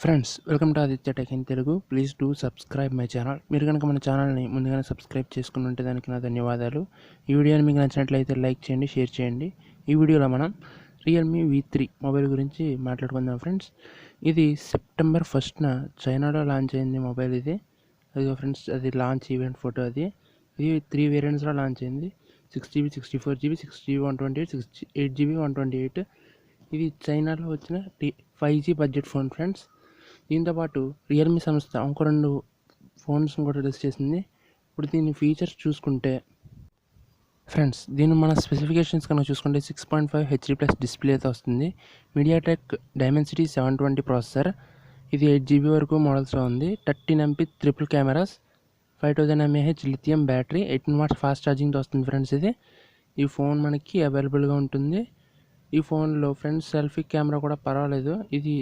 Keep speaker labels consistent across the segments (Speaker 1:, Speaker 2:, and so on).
Speaker 1: Friends welcome to Aditya tech in Telugu. Please do subscribe my channel. మీరు కనుక మన ఛానల్ని ముందుగానే సబ్స్క్రైబ్ చేసుకుని ఉంటే దానికి నా ధన్యవాదాలు. ఈ వీడియోని మీకు నచ్చినట్లయితే లైక్ చేయండి, షేర్ చేయండి. ఈ వీడియోలో మనం రియల్మీ V3 మొబైల్ గురించి మాట్లాడుకుందాం ఫ్రెండ్స్. ఇది సెప్టెంబర్ 1న చైనాలో లాంచ్ అయింది మొబైల్. ఇది ఫ్రెండ్స్, అది లాంచ్ ఈవెంట్ ఫోటో. ఇది 3 వేరియంట్స్లో లాంచ్ అయింది. 6GB, 64GB, 6GB 128, 8GB 128. ఇది చైనాలో వచ్చిన 5G బడ్జెట్ ఫోన్ ఫ్రెండ్స్. దీంతోపాటు రియల్మీ సంస్థ ఇంకో 2 ఫోన్స్ కూడా రిలీజ్ చేసింది. ఇప్పుడు దీని ఫీచర్స్ చూసుకుంటే ఫ్రెండ్స్, దీని మన స్పెసిఫికేషన్స్ కనుక చూసుకుంటే 6.5 HD+ డిస్ప్లేతో వస్తుంది. MediaTek Dimensity 720 processor. ఇది 8GB వరకు మోడల్స్లో ఉంది. 13MP triple cameras, 5000 mAh lithium battery, 18 watts fast ఛార్జింగ్తో వస్తుంది ఫ్రెండ్స్. ఈ ఫోన్ మనకి అవైలబుల్గా ఉంటుంది. ఈ ఫోన్లో ఫ్రెండ్స్ సెల్ఫీ కెమెరా కూడా పర్వాలేదు. ఇది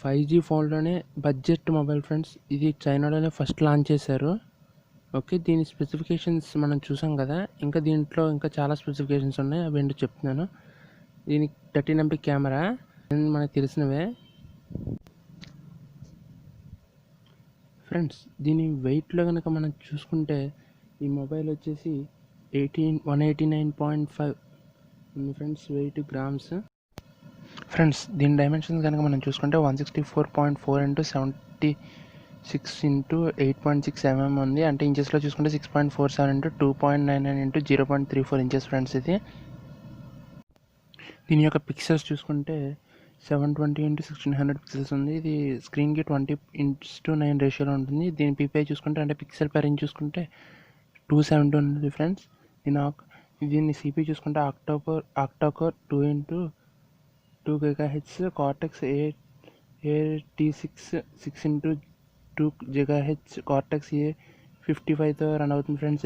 Speaker 1: 5G ఫోన్లోనే బడ్జెట్ మొబైల్ ఫ్రెండ్స్. ఇది చైనాలోనే ఫస్ట్ లాంచ్ చేశారు. ఓకే, దీని స్పెసిఫికేషన్స్ మనం చూసాం కదా. ఇంకా దీంట్లో ఇంకా చాలా స్పెసిఫికేషన్స్ ఉన్నాయి, అవి ఏంటో చెప్తున్నాను. దీనికి 13MP కెమెరా మనకు తెలిసినవే ఫ్రెండ్స్. దీని వెయిట్లో కనుక మనం చూసుకుంటే ఈ మొబైల్ వచ్చేసి 189.5 ఉంది ఫ్రెండ్స్, వెయిట్ గ్రామ్స్. ఫ్రెండ్స్, దీని డైమెన్షన్స్ కనుక మనం చూసుకుంటే 164.4 × 76 × 8.6 mm ఉంది. అంటే ఇంచెస్లో చూసుకుంటే 6.47 × 2.99 × 0.34 ఇంచెస్ ఫ్రెండ్స్. దీని యొక్క పిక్సెల్స్ చూసుకుంటే 720 × 1600 పిక్సెల్స్ ఉంది. ఇది స్క్రీన్కి 20:9 రేషియోలో ఉంటుంది. దీని PPI చూసుకుంటే అంటే పిక్సెల్ పర్ ఇంచ్ చూసుకుంటే 270 ఉంది ఫ్రెండ్స్. దీన్ని CPU చూసుకుంటే octacore 2 GHz Cortex A86 6 × 2 GHz Cortex A55తో రన్ అవుతుంది ఫ్రెండ్స్.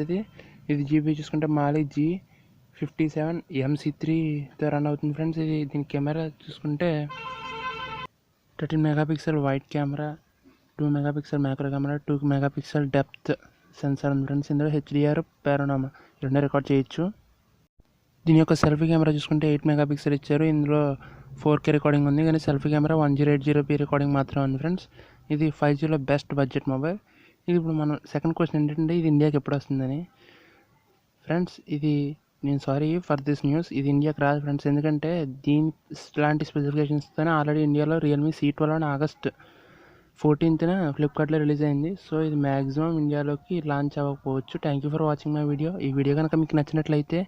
Speaker 1: ఇది GB చూసుకుంటే మాలి G57 MC3తో రన్ అవుతుంది ఫ్రెండ్స్. దీని కెమెరా చూసుకుంటే 13 megapixel wide camera, 2 megapixel macro camera, 2 megapixel depth sensor ఉంది ఫ్రెండ్స్. ఇందులో HDR, పానోరామా రెండే రికార్డ్ చేయొచ్చు. దీని యొక్క సెల్ఫీ కెమెరా చూసుకుంటే 8 మెగాపిక్సెల్ ఇచ్చారు. ఇందులో 4K రికార్డింగ్ ఉంది, కానీ సెల్ఫీ కెమెరా 1080p రికార్డింగ్ మాత్రమే ఉంది ఫ్రెండ్స్. ఇది 5Gలో బెస్ట్ బడ్జెట్ మొబైల్. ఇప్పుడు మనం సెకండ్ క్వశ్చన్ ఏంటంటే ఇది ఇండియాకి ఎప్పుడు వస్తుందని ఫ్రెండ్స్. నేను సారీ ఫర్ దిస్ న్యూస్, ఇది ఇండియాకి రాదు ఫ్రెండ్స్. ఎందుకంటే దీని లాంటి స్పెసిఫికేషన్స్తోనే ఆల్రెడీ ఇండియాలో రియల్మీ C12 ఆగస్ట్ 14న ఫ్లిప్కార్ట్లో రిలీజ్ అయింది. సో ఇది మ్యాక్సిమం ఇండియాలోకి లాంచ్ అవ్వకపోవచ్చు. Thank you for watching my video. ఈ వీడియో కనుక మీకు నచ్చినట్లయితే